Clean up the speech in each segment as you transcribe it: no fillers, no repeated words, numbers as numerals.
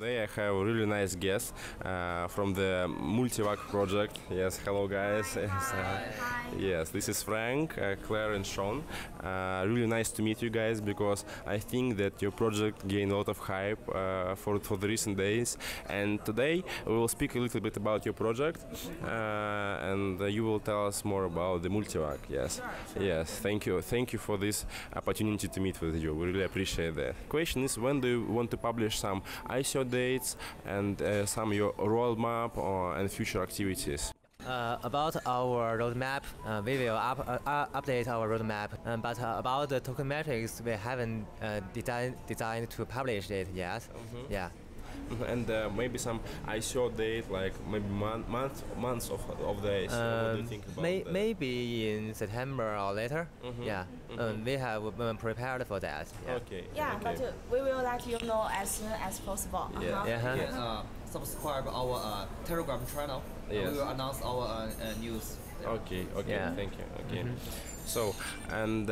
Today I have a really nice guest from the MultiVAC project. Yes, hello guys. Yes, this is Frank, Claire and Sean. Really nice to meet you guys because I think that your project gained a lot of hype for the recent days. And today we will speak a little bit about your project and you will tell us more about the MultiVAC. Yes, sure. Yes, thank you. Thank you for this opportunity to meet with you. We really appreciate that. Question is, when do you want to publish some ICO dates and some your roadmap and future activities? About our roadmap, we will update our roadmap. But about the token metrics, we haven't designed to publish it yet. Mm-hmm. Yeah. And maybe some ICO date, like maybe months of days. What do you think about that? Maybe in September or later. Mm-hmm. Yeah. Mm-hmm. We have been prepared for that. Yeah. Okay. Yeah, okay. But we will let you know as soon as possible. Yeah. Yeah. Subscribe our Telegram channel. Yes. We will announce our news. Okay. Okay. Yeah. Thank you. Okay. Mm-hmm. So, and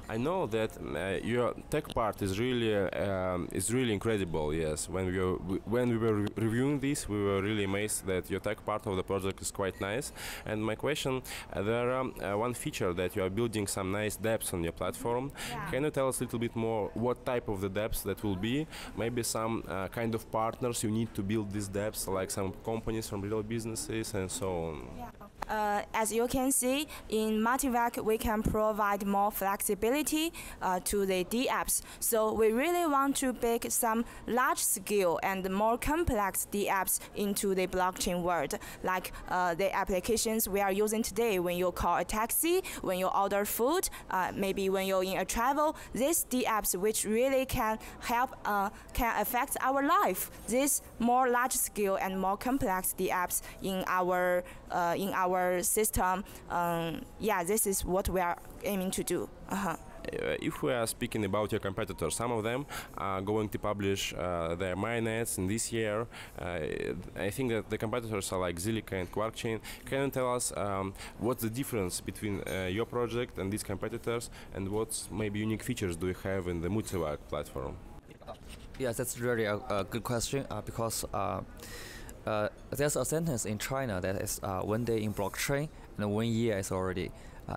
I know that your tech part is really incredible. Yes, when we were reviewing this, we were really amazed that your tech part of the project is quite nice. And my question, there are one feature that you are building some nice dApps on your platform. Yeah. Can you tell us a little bit more what type of the dApps that will be? Maybe some kind of partners you need to build these dApps, like some companies from real businesses and so on. Yeah. As you can see, in MultiVAC, we can provide more flexibility to the dApps. So we really want to bake some large-scale and more complex dApps into the blockchain world, like the applications we are using today when you call a taxi, when you order food, maybe when you're in a travel. These dApps which really can help, can affect our life. These more large-scale and more complex dApps in our system. Yeah, this is what we are aiming to do. If we are speaking about your competitors, some of them are going to publish their mainnets in this year. I think that the competitors are like Zilliqa and QuarkChain. Can you tell us what's the difference between your project and these competitors, and what maybe unique features do you have in the MultiVAC platform? Yes, that's really a good question because there's a sentence in China that is 1 day in blockchain and 1 year is already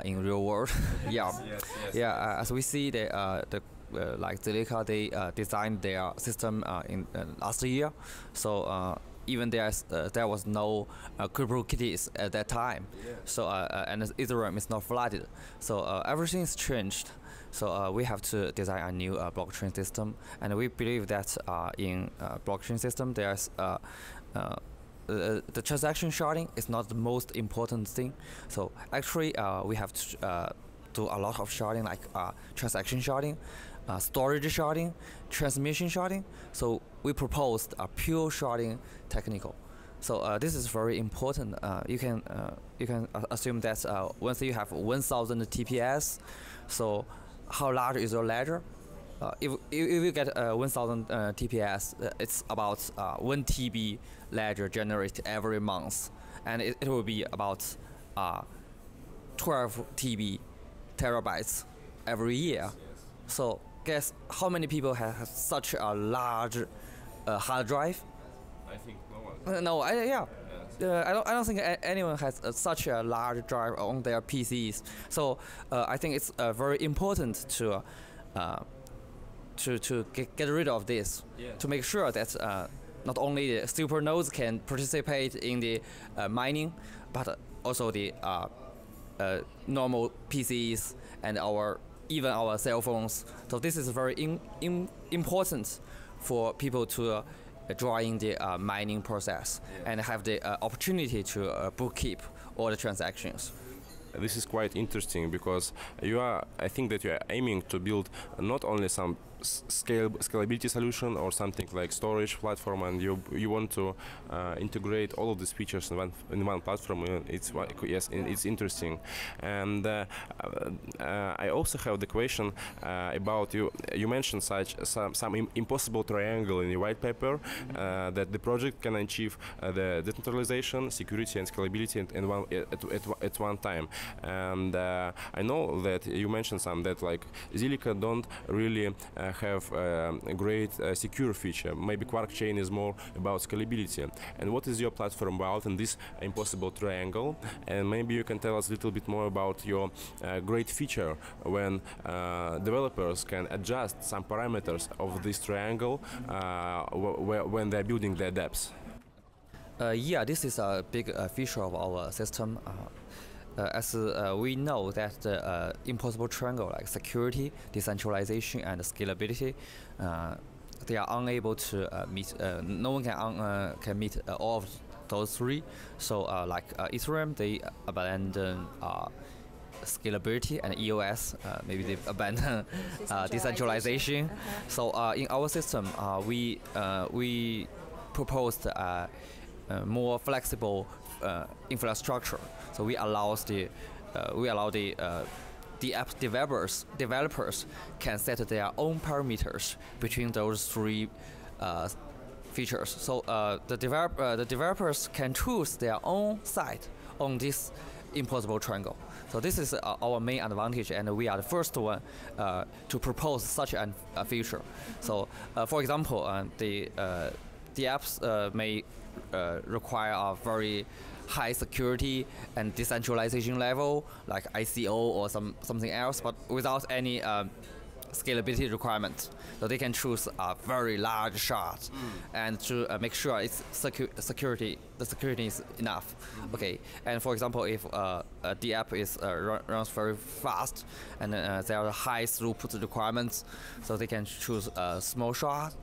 in real world. Yeah, yes. Yeah. As we see, like Zilliqa, they designed their system in last year, so even there was no CryptoKitties at that time. Yeah. So and Ethereum is not flooded, so everything is changed. So we have to design a new blockchain system, and we believe that in blockchain system there's the transaction sharding is not the most important thing. So actually we have to do a lot of sharding, like transaction sharding, storage sharding, transmission sharding. So we proposed a pure sharding technical. So this is very important. You can assume that once you have 1,000 TPS, so how large is your ledger? If you get 1,000 TPS, it's about 1 TB ledger generated every month, and it will be about 12 TB terabytes every year. So guess how many people have such a large hard drive? I think no one. No, I don't think anyone has such a large drive on their PCs. So I think it's very important to get rid of this, yeah, to make sure that not only the super nodes can participate in the mining, but also the normal PCs and even our cell phones. So this is very important for people to join the mining process, yeah, and have the opportunity to bookkeep all the transactions. This is quite interesting because I think that you are aiming to build not only some scalability solution or something like storage platform, and you want to integrate all of these features in one platform. It's interesting. And I also have the question about you mentioned some impossible triangle in your white paper, that the project can achieve the decentralization, security, and scalability at one time. And I know that you mentioned some that like Zilliqa don't really have a great secure feature. Maybe Quark chain is more about scalability. And what is your platform about in this impossible triangle? And maybe you can tell us a little bit more about your great feature when developers can adjust some parameters of this triangle when they're building their dApps. Yeah, this is a big feature of our system. As we know that the impossible triangle, like security, decentralization, and scalability, they are unable to meet. No one can meet all of those three. So, like Ethereum, they abandon scalability, and EOS, maybe they abandon decentralization. So, in our system, we proposed more flexible infrastructure. So we allow the app developers can set their own parameters between those three features. So the developers can choose their own side on this impossible triangle. So this is our main advantage, and we are the first one to propose such a feature. So for example, the apps may require a very high security and decentralization level, like ICO or something else, but without any scalability requirements. So they can choose a very large shard and to make sure its security is enough. Okay, and for example, if the app is runs very fast and there are high throughput requirements, so they can choose a small shard,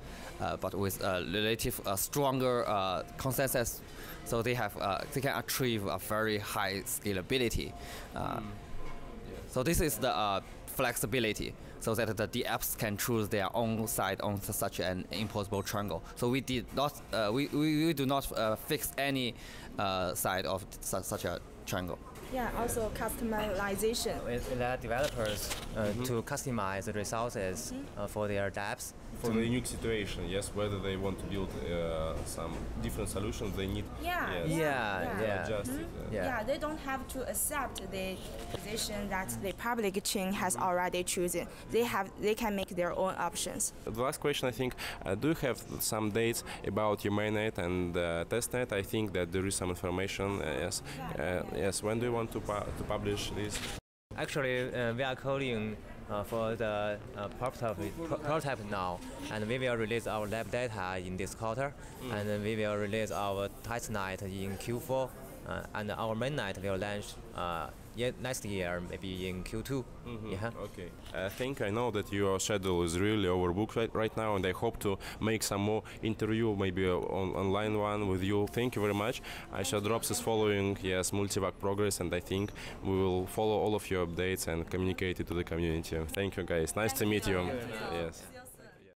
but with relative stronger consensus. So they can achieve a very high scalability. So this is the flexibility, so that the apps can choose their own side on such an impossible triangle. So we did not, we do not fix any side of such a triangle. Yeah, also customization. We let developers to customize the resources for their dApps. For the unique situation, yes, whether they want to build some different solutions, they need adjust it. Yeah, they don't have to accept the position that the public chain has already chosen. They can make their own options. The last question, I think, do you have some dates about your mainnet and testnet? I think that there is some information. Yes, yes. When do you want to publish this? Actually, we are coding for the prototype now, and we will release our lab data in this quarter, and then we will release our testnet in Q4, and our mainnet will launch next year, maybe in Q2. Yeah. Okay. I think I know that your schedule is really overbooked right now, and I hope to make some more interview, maybe online one with you. Thank you very much. I shall drop this following MultiVAC progress, and I think we will follow all of your updates and communicate it to the community. Thank you, guys. Nice to meet you. Thank you. Yes.